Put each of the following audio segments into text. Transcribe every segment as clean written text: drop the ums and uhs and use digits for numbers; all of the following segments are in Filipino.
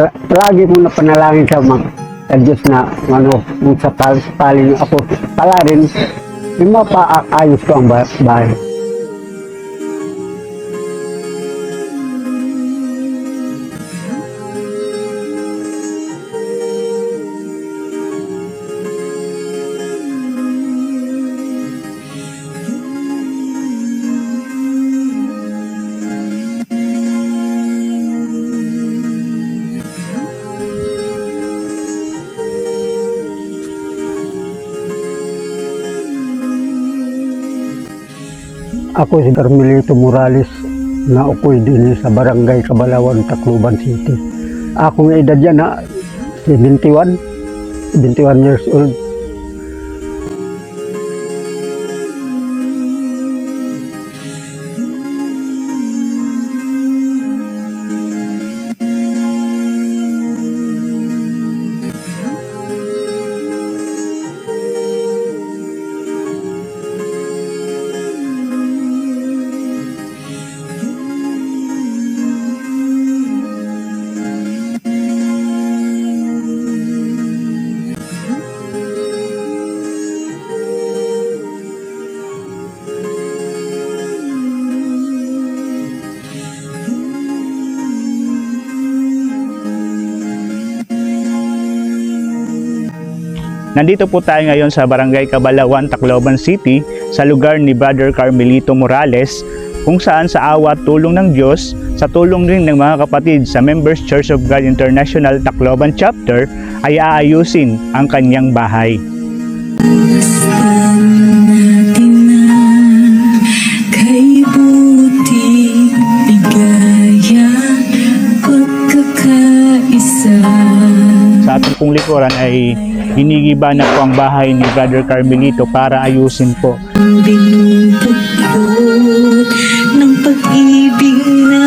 Lagi mo na panalangin sa mga sa Diyos na ano, kung sa palin ako pala rin, yung mapaayos ko ang bahay. Ako si Carmelito Morales na ukoy din sa Barangay Cabalawan, Tacloban City. Akong edad yan na 71 years old. Nandito po tayo ngayon sa Barangay Cabalawan, Tacloban City, sa lugar ni Brother Carmelito Morales, kung saan sa awa at tulong ng Diyos, sa tulong rin ng mga kapatid sa Members Church of God International Tacloban Chapter, ay aayusin ang kanyang bahay. Sa ating pong likuran ay hinigiba na po ang bahay ni Brother Carmelito para ayusin po. Ng pag-ibig na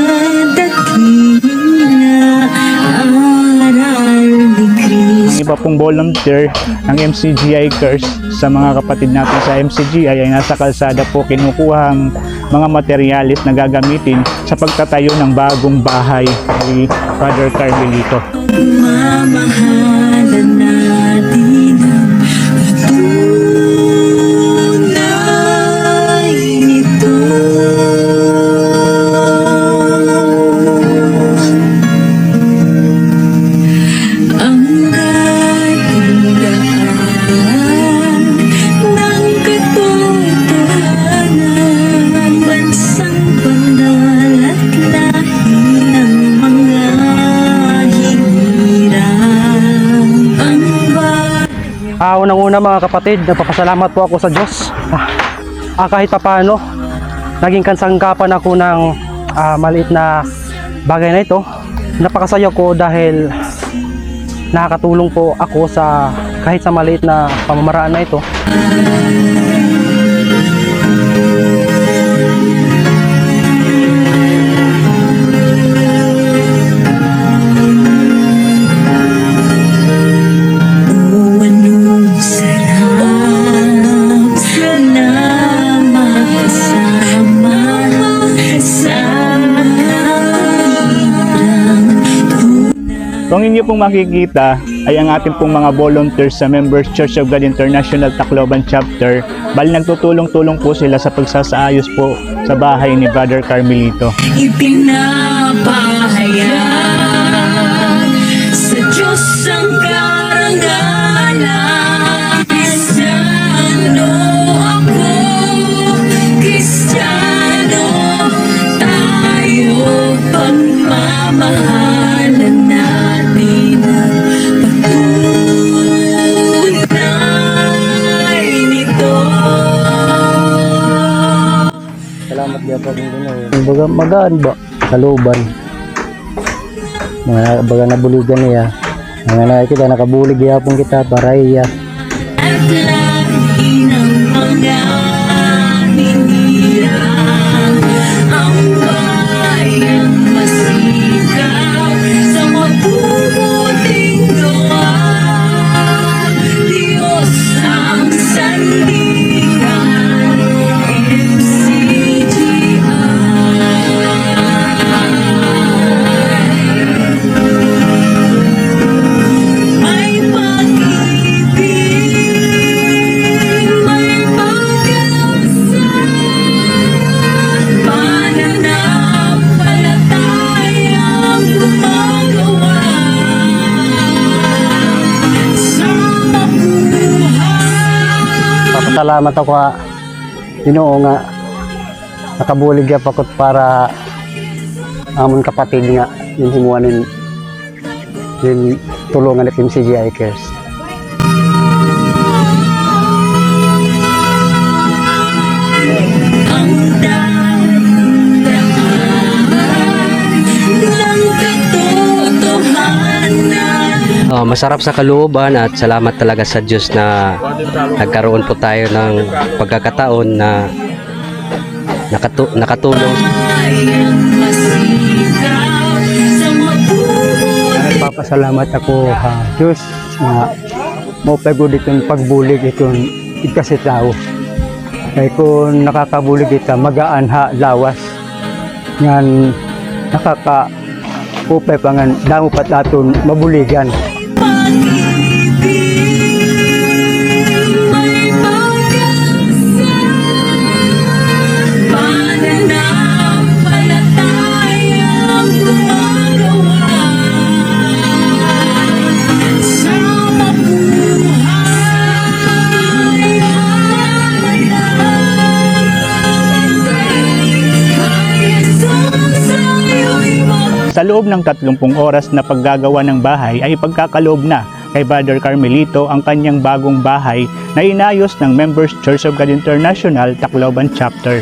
dakina, aral ni Kristo. Ang iba pong volunteer ng MCGI Curse sa mga kapatid natin sa MCGI ay nasa kalsada po kinukuha ang mga materialis na gagamitin sa pagtatayo ng bagong bahay ni Brother Carmelito. Mamahalan natin ang patunay nito. Ang kahingaan ng katotohanan, bansang banal at lahi ng mga Unang-una mga kapatid, nagpapasalamat po ako sa Diyos. Kahit papaano, naging kansangkapan ako ng maliit na bagay na ito. Napakasaya ko dahil nakakatulong po ako sa kahit sa maliit na pamamaraan na ito. Kung inyo pong makikita ay ang ating pong mga volunteers sa Members Church of God International Tacloban Chapter. Bali nagtutulong-tulong po sila sa pagsasaayos po sa bahay ni Brother Carmelito. Ipinapahayag sa Diyos ang karangalan. Kristiyano ako, Kristiyano tayo, pagmamahalan natin ang patunay nito. Salamat niya po kung gano'n. Magaan ba? Kaluban. Mga baga nabuligan niya. Mga nakikita, nakabulig yapon kita para iya. At lahi ng mga hinirang, ang bayang masikaw sa mabubuting gawa. Diyos ang sandigan, MCGI. nagpasalamat ako ha. Ginoo nga nakabulig ya pakot para amon kapatid nga yung himuanin yung tulungan natin si GI Cares. Ang dahan ng katotohanan. Masarap sa kalooban at salamat talaga sa Diyos na nagkaroon po tayo ng pagkakataon na nakatulong. Bayang masigaw sa mabubuting Nagpapasalamat ako ha Diyos na mapagod itong pagbulig itong ikasi tao. Kaya kung nakakabulig ita magaan ha lawas ngan nakakapupay pangan damo pat aton mabuligan. may pag-asa, pananampalatayang gumagawa sa mabuhay. Sa loob ng 30 oras na paggagawa ng bahay ay pagkakaloob na kay Brother Carmelito ang kanyang bagong bahay na inayos ng Members Church of God International Tacloban Chapter.